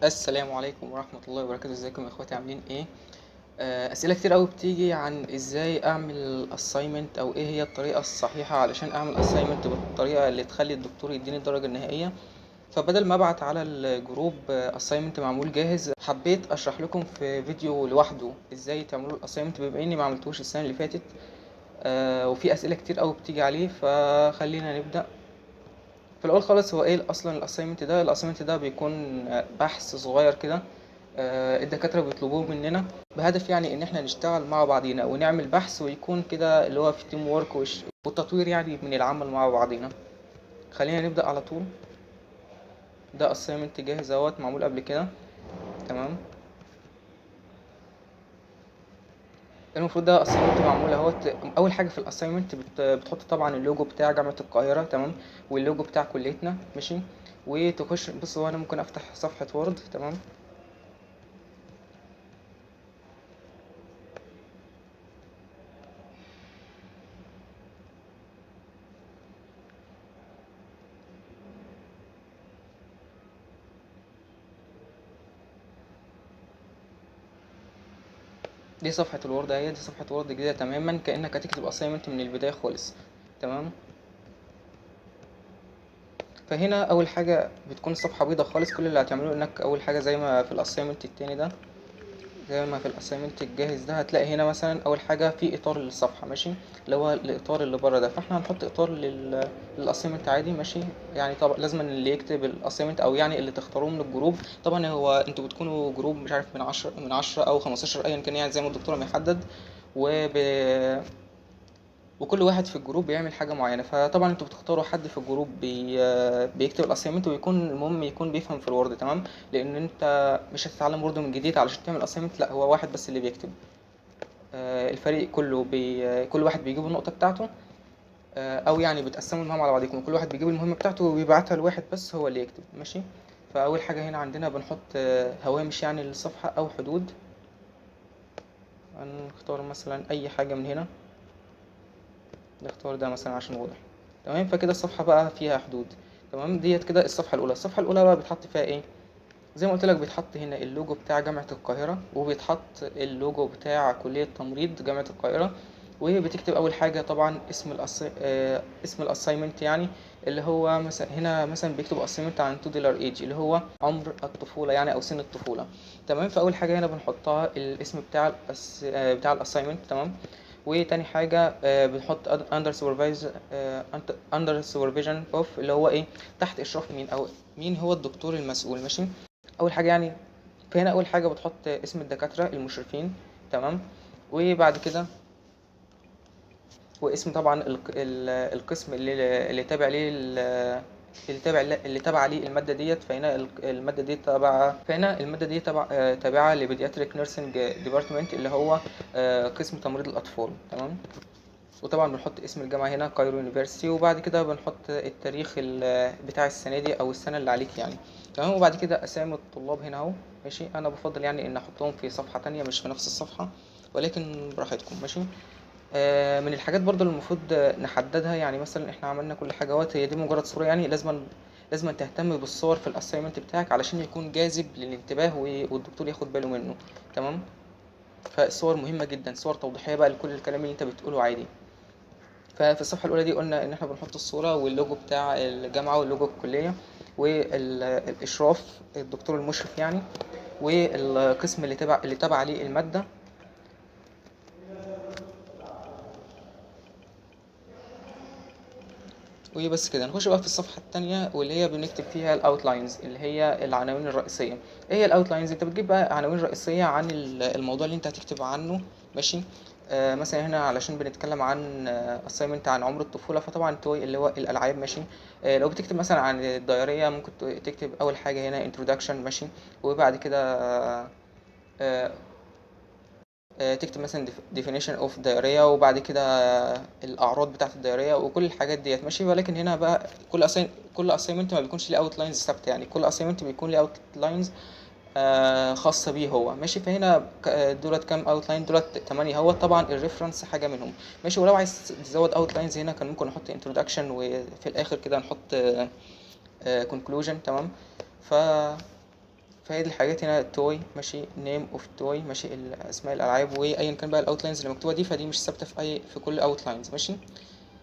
السلام عليكم ورحمة الله وبركاته. ازيكم يا اخواتي؟ عاملين ايه؟ اسئلة كتير قوي بتيجي عن ازاي اعمل assignment او ايه هي الطريقة الصحيحة علشان اعمل assignment بالطريقة اللي تخلي الدكتور يديني الدرجة النهائية. فبدل ما ابعت على الجروب assignment معمول جاهز، حبيت اشرح لكم في فيديو لوحده ازاي تعملوا assignment بما اني ما عملتوش السنة اللي فاتت. وفي اسئلة كتير قوي بتيجي عليه، فخلينا نبدأ. في الاول خالص، هو ايه اصلا الاساينمنت ده؟ الاساينمنت ده بيكون بحث صغير كده. الدكاتره بيطلبوه مننا بهدف يعني ان احنا نشتغل مع بعضينا ونعمل بحث، ويكون كده اللي هو في تيم وورك والتطوير يعني من العمل مع بعضينا. خلينا نبدا على طول. ده اساينمنت جاهز اهوت، معمول قبل كده. تمام. المفروض ده اساينمنت معمول اهوت. اول حاجه في الاساينمنت بتحط طبعا اللوجو بتاع جامعه القاهره، تمام، واللوجو بتاع كليتنا، ماشي. وتخش بص، هو انا ممكن افتح صفحه وورد، تمام. دي صفحة الوورد اهي، دي صفحة وورد جديدة تماما، كأنك هتكتب assignment من البداية خالص. تمام. فهنا أول حاجة بتكون الصفحة بيضة خالص. كل اللي هتعمله إنك أول حاجة زي ما في الassignment التاني ده، زي ما في الassignment الجاهز ده، هتلاقي هنا مثلا أول حاجة في إطار للصفحة، ماشي، اللي هو الإطار اللي بره ده. فاحنا هنحط إطار للassignment عادي، ماشي. يعني طبعا لازم اللي يكتب الassignment أو يعني اللي تختاروه من الجروب. طبعا هو انتوا بتكونوا جروب مش عارف من 10 أو 15 أيا كان، يعني زي ما الدكتور ما يحدد. وب وكل واحد في الجروب بيعمل حاجة معينة. فطبعا انتوا بتختاروا حد في الجروب بيكتب الاسايمنت، ويكون المهم يكون بيفهم في الوورد، تمام. لان انت مش هتتعلم وورد من جديد علشان تعمل اسايمنت، لا، هو واحد بس اللي بيكتب. الفريق كله كل واحد بيجيب النقطة بتاعته. او يعني بتقسموا المهام على بعضكم، كل واحد بيجيب المهمة بتاعته وبيبعتها لواحد بس هو اللي يكتب، ماشي. فاول حاجة هنا عندنا بنحط هوامش يعني للصفحة او حدود. هنختار مثلا اي حاجة من هنا. نختار ده مثلا عشان واضح. تمام. فكده الصفحة بقى فيها حدود. تمام. ديت كده الصفحة الأولى. الصفحة الأولى بقى بيتحط فيها إيه؟ زي ما قلت لك، بيتحط هنا اللوجو بتاع جامعة القاهرة، وبيتحط اللوجو بتاع كلية تمريض جامعة القاهرة. وبتكتب أول حاجة طبعا اسم الأسايمنت يعني، اللي هو مثلا هنا مثلا بيكتب أسايمنت عن تودلر ايج، اللي هو عمر الطفولة يعني أو سن الطفولة. تمام. فأول حاجة هنا بنحطها الاسم بتاع الأسايمنت، تمام. وتاني حاجة بنحط under supervision of، اللي هو ايه، تحت اشراف مين، او مين هو الدكتور المسؤول، ماشي. اول حاجة يعني، فهنا اول حاجة بتحط اسم الدكاترة المشرفين، تمام. وبعد كده واسم طبعا القسم اللي تابع ليه اللي تابع ليه المادة ديت. فهنا المادة دي تابعة لبيدياتريك نيرسينج ديبارتمنت، اللي هو قسم تمريض الأطفال، تمام. وطبعا بنحط اسم الجامعة هنا كايرو يونيفرسيتي، وبعد كده بنحط التاريخ بتاع السنة دي أو السنة اللي عليك يعني، تمام. وبعد كده أسامي الطلاب هنا أهو، ماشي. أنا بفضل يعني إن أحطهم في صفحة تانية مش في نفس الصفحة، ولكن براحتكم، ماشي. من الحاجات برضو اللي المفروض نحددها، يعني مثلا احنا عملنا كل حاجة اهوت، هي دي مجرد صورة يعني. لازم تهتم بالصور في الاسايمنت بتاعك علشان يكون جاذب للانتباه والدكتور ياخد باله منه، تمام. فالصور مهمة جدا، صور توضيحية بقى لكل الكلام اللي انت بتقوله عادي. ففي الصفحة الأولى دي قلنا إن احنا بنحط الصورة واللوجو بتاع الجامعة واللوجو الكلية والإشراف الدكتور المشرف يعني، والقسم اللي تبع عليه المادة. وبس كده نخش بقى في الصفحة التانية، واللي هي بنكتب فيها الاوتلاينز، اللي هي العناوين الرئيسية. ايه هي الاوتلاينز؟ انت بتجيب بقى عناوين رئيسية عن الموضوع اللي انت هتكتب عنه، ماشي. مثلا هنا علشان بنتكلم عن assignment عن عمر الطفولة، فطبعا اللي هو الألعاب، ماشي. لو بتكتب مثلا عن الدايرية، ممكن تكتب أول حاجة هنا introduction، ماشي. وبعد كده آه، تكتب مثلا definition of diarrhea، وبعد كده الأعراض بتاعة الدايرية وكل الحاجات ديت، ماشي. ولكن هنا بقى كل assignment ما بيكونش ليه outlines ثابتة يعني. كل assignment بيكون ليه outlines خاصة بيه هو، ماشي. فهنا دولت كام outline؟ دولت 8 هو. طبعا الريفرنس حاجة منهم، ماشي. ولو عايز تزود outlines هنا كان ممكن نحط introduction، وفي الآخر كده نحط conclusion، تمام. ف فهي دي الحاجات هنا توي ماشي، نيم اوف توي ماشي، اسماء الالعاب وايا كان بقى الاوتلاينز اللي مكتوبه دي، فدي مش ثابته في كل اوتلاينز ماشي.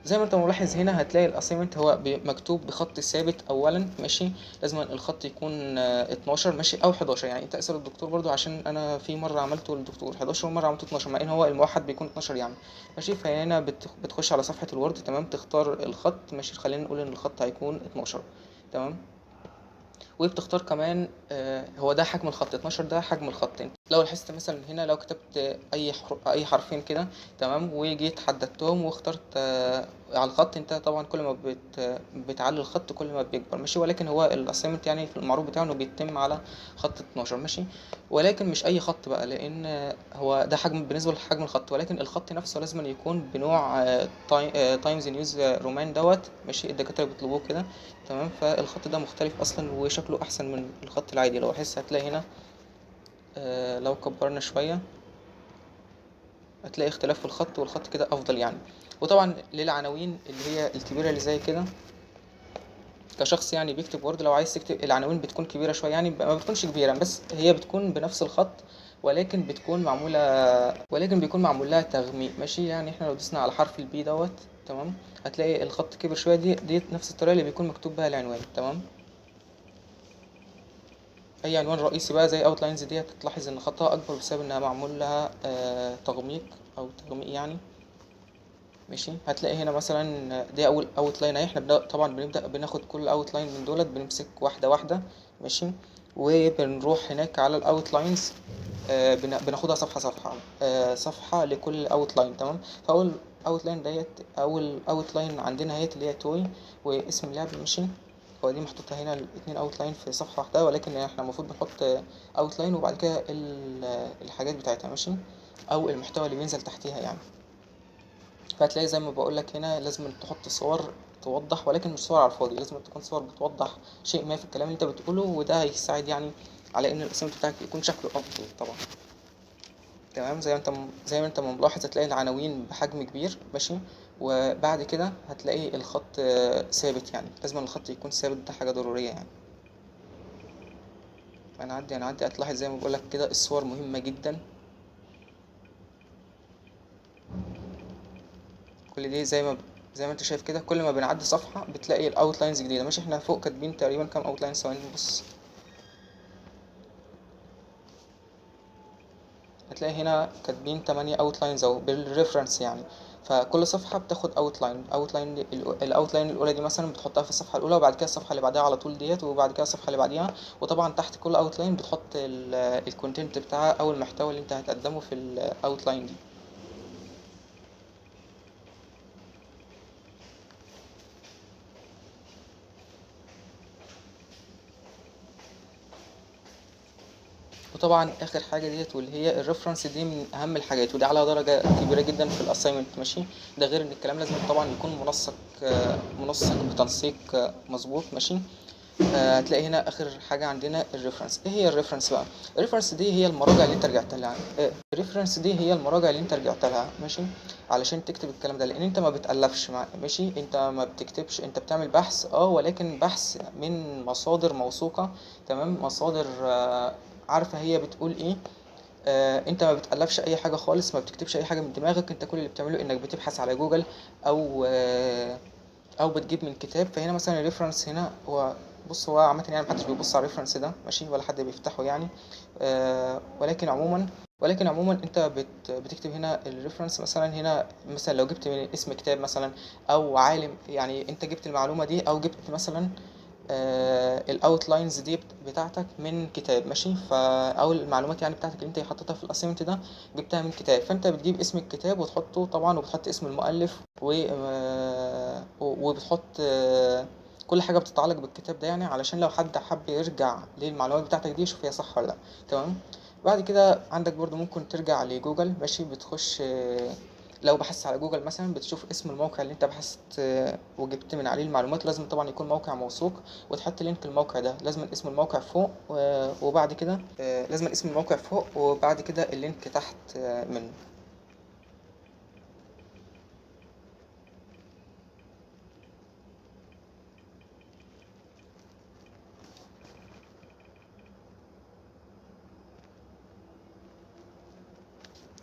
زي ما انت ملاحظ هنا هتلاقي الاساينمنت هو مكتوب بخط ثابت اولا ماشي، لازم الخط يكون 12 ماشي او 11. يعني انت اسال الدكتور برضو، عشان انا في مره عملته للدكتور 11 ومره عملته 12، مع ان هو الموحد بيكون 12 يعني ماشي. فهنا بتخش على صفحه الوورد تمام، تختار الخط ماشي، خلينا نقول ان الخط هيكون 12 تمام. وبتختار كمان هو ده حجم الخط 12، ده حجم الخط. انت لو لاحظت مثلا هنا لو كتبت اي حرفين كده تمام، وجيت حددتهم واخترت على الخط، انت طبعا كل ما بتعلي الخط كل ما بيكبر ماشي. ولكن هو الاسايمنت يعني في المعروف بتاعه انه بيتم على خط 12 ماشي. ولكن مش اي خط بقى، لان هو ده حجم بالنسبه لحجم الخط، ولكن الخط نفسه لازم يكون بنوع تايمز نيوز رومان دوت ماشي، الدكاتره بيطلبوه كده تمام. فالخط ده مختلف اصلا وشكله احسن من الخط العادي. لو احس هتلاقي هنا لو كبرنا شوية هتلاقي اختلاف في الخط، والخط كده افضل يعني. وطبعا للعناوين اللي هي الكبيرة اللي زي كده، كشخص يعني بيكتب وورد لو عايز تكتب العناوين بتكون كبيرة شوية يعني، ما بتكونش كبيرة بس هي بتكون بنفس الخط، ولكن بيكون معمول لها تغميق ماشي. يعني احنا لو دوسنا على حرف البي دوت تمام، هتلاقي الخط كبر شوية، دي نفس الطريقة اللي بيكون مكتوب بها العنوان تمام. اي عنوان رئيسي بقى زي اوتلاينز دي هتلاحظ ان خطها اكبر بسبب انها معمول لها تغميق او تغميق يعني ماشي. هتلاقي هنا مثلا دي اول اوتلاين اهي، احنا طبعا بنبدا بناخد كل اوتلاين من دولت بنمسك واحده واحده ماشي، وبنروح هناك على الاوتلاينز بناخدها صفحه صفحه صفحه لكل اوتلاين تمام. فاول اوتلاين ديت، اول اوتلاين عندنا هي اللي هي توي واسم اللعب ماشي. هو دي محطوطة هنا الاتنين اوتلاين في صفحة واحدة، ولكن احنا المفروض بنحط اوتلاين وبعد كده الحاجات بتاعتها ماشي، او المحتوى اللي بينزل تحتيها يعني. فهتلاقي زي ما بقولك هنا لازم تحط صور توضح، ولكن مش صور على الفاضي، لازم تكون صور بتوضح شيء ما في الكلام اللي انت بتقوله، وده هيساعد يعني على ان الاسم بتاعك يكون شكله افضل طبعا تمام. زي ما انت ملاحظ هتلاقي العناوين بحجم كبير ماشي، وبعد كده هتلاقي الخط ثابت، يعني لازم الخط يكون ثابت، ده حاجة ضرورية يعني. هنعدي هتلاحظ زي ما بقولك كده الصور مهمة جدا. كل دي زي ما انت شايف كده، كل ما بنعدي صفحة بتلاقي الاوتلاينز جديدة ماشي. احنا فوق كاتبين تقريبا كام اوتلاين، ثواني نبص. هتلاقي هنا كاتبين 8 اوتلاينز اهو بالريفرنس يعني. فكل صفحة بتاخد اوتلاين الاوتلاين الاولى دي مثلا بتحطها في الصفحة الاولى، وبعد كده الصفحة اللي بعدها على طول ديت، وبعد كده الصفحة اللي بعديها. وطبعا تحت كل اوتلاين بتحط الكونتنت بتاعها او المحتوى اللي انت هتقدمه في الاوتلاين دي. وطبعا اخر حاجه ديت واللي هي الريفرنس، دي من اهم الحاجات، ودي على درجه كبيره جدا في الاساينمنت ماشي. ده غير ان الكلام لازم طبعا يكون منسق بتنسيق مظبوط ماشي. هتلاقي هنا اخر حاجه عندنا الريفرنس. ايه هي الريفرنس بقى؟ الريفرنس دي هي المراجع اللي انت رجعت لها. الريفرنس دي هي المراجع اللي انت رجعت لها ماشي، علشان تكتب الكلام ده، لان انت ما بتالفش ماشي، انت ما بتكتبش، انت بتعمل بحث ولكن بحث من مصادر موثوقه تمام، مصادر عارفه هي بتقول ايه. انت ما بتألفش اي حاجه خالص، ما بتكتبش اي حاجه من دماغك، انت كل اللي بتعمله انك بتبحث على جوجل او بتجيب من كتاب. فهنا مثلا الريفرنس هنا هو، بص هو عامه يعني محدش بيبص على الريفرنس ده ماشي، ولا حد بيفتحه يعني. ولكن عموما انت بتكتب هنا الريفرنس مثلا. هنا مثلا لو جبت من اسم كتاب مثلا او عالم، يعني انت جبت المعلومه دي او جبت مثلا الاوتلاينز دي بتاعتك من كتاب ماشي. او المعلومات يعني بتاعتك اللي انت حطيتها في الاسيمنت ده جبتها من كتاب، فانت بتجيب اسم الكتاب وتحطه طبعا، وبتحط اسم المؤلف وبتحط كل حاجه بتتعلق بالكتاب ده، يعني علشان لو حد حب يرجع للمعلومات بتاعتك دي يشوف هي صح ولا لا تمام. بعد كده عندك برضو ممكن ترجع لجوجل ماشي، بتخش لو بحثت على جوجل مثلا بتشوف اسم الموقع اللي انت بحثت وجبت من عليه المعلومات، لازم طبعا يكون موقع موثوق، وتحط لينك الموقع ده. لازم اسم الموقع فوق وبعد كده لازم اسم الموقع فوق وبعد كده اللينك تحت منه.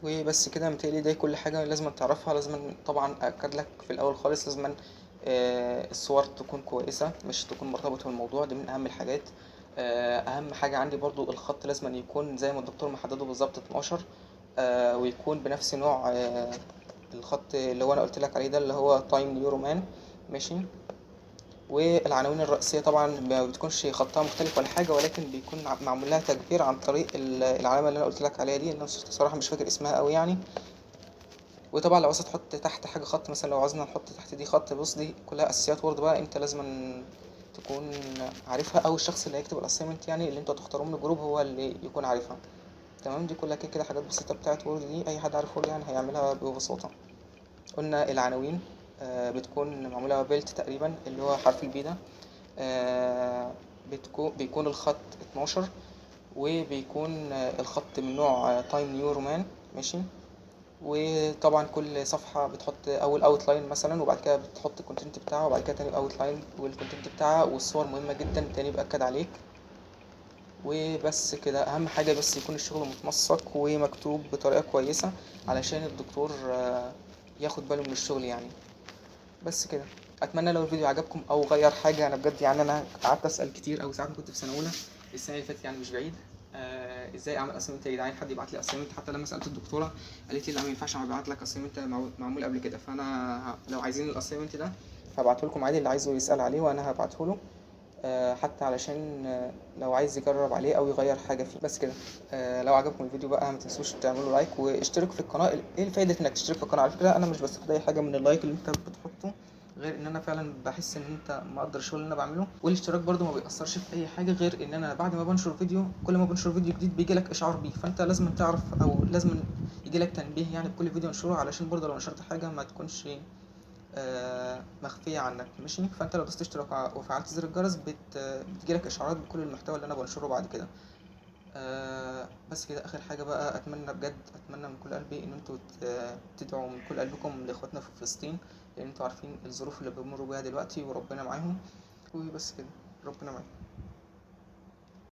وبس كده متهيألي ده كل حاجة لازم تعرفها. لازم طبعا أأكد لك في الأول خالص، لازم الصور تكون كويسة، مش تكون مرتبطة بالموضوع، دي من أهم الحاجات. أهم حاجة عندي برضو الخط لازم يكون زي ما الدكتور محدده بالظبط 12، ويكون بنفس نوع الخط اللي هو أنا قلت لك عليه ده، اللي هو تايم نيو رومان. ماشي. والعناوين الرئيسية طبعا ما بتكونش خطها مختلف ولا حاجة، ولكن بيكون معمول لها تكبير عن طريق العلامة اللي أنا قلت لك عليها دي، اللي أنا صراحة مش فاكر اسمها أوي يعني. وطبعا لو عايز تحط تحت حاجة خط، مثلا لو عاوزنا نحط تحت دي خط، بص دي كلها أساسيات وورد بقى، أنت لازم تكون عارفها، أو الشخص اللي هيكتب الأسايمنت يعني اللي أنتوا هتختاروه من الجروب هو اللي يكون عارفها. تمام. دي كلها كده كده حاجات بسيطة بتاعت وورد، دي أي حد عارف وورد يعني هيعملها ببساطة. قلنا العناوين بتكون معمولة بيلت تقريبا، اللي هو حرف البي ده. بيكون الخط 12، وبيكون الخط من نوع تايم نيو رومان. ماشي. وطبعا كل صفحة بتحط أول أوتلاين مثلا، وبعد كده بتحط الكونتنت بتاعها، وبعد كده تاني أوتلاين والكونتنت بتاعها، والصور مهمة جدا تاني بأكد عليك. وبس كده، أهم حاجة بس يكون الشغل متنسق ومكتوب بطريقة كويسة علشان الدكتور ياخد باله من الشغل يعني. بس كده. اتمنى لو الفيديو عجبكم او غير حاجه، انا بجد يعني انا قعدت اسال كتير او ساعات ما كنت في سنه اولى السنه اللي فاتت يعني مش بعيد، ازاي اعمل اسايمنت يا جدعان، حد يبعت لي اسايمنت. حتى لما سالت الدكتوره قالت لي لا ما ينفعش ابعت لك اسايمنت معمول قبل كده. فانا لو عايزين الاسايمنت ده هبعته لكم عادي، اللي عايزه يسال عليه وانا هبعته له، حتى علشان لو عايز يجرب عليه او يغير حاجه فيه. بس كده. لو عجبكم الفيديو بقى ما تنسوش تعملوا لايك واشتركوا في القناه. ايه الفايده انك تشترك في القناه؟ على فكره انا مش بستفاد اي حاجه من اللايك اللي انت بتحطه، غير ان انا فعلا بحس ان انت مقدر الشغل اللي انا بعمله. والاشتراك برده ما بيأثرش في اي حاجه، غير ان انا بعد ما بنشر فيديو، كل ما بنشر فيديو جديد بيجي لك اشعار بيه، فانت لازم تعرف او لازم يجي لك تنبيه يعني بكل فيديو انشره، علشان برده لو نشرت حاجه ما تكونش مخفية عنك. ماشي. فانت لو دوست اشتراك وفعلت زر الجرس بتجيلك اشعارات بكل المحتوى اللي انا بنشره بعد كده. بس كده. اخر حاجة بقى، اتمنى بجد اتمنى من كل قلبي ان انتوا تدعوا من كل قلبكم لاخواتنا في فلسطين، لان انتوا عارفين الظروف اللي بيمروا بيها دلوقتي، وربنا معاهم. وبس كده. ربنا معاهم.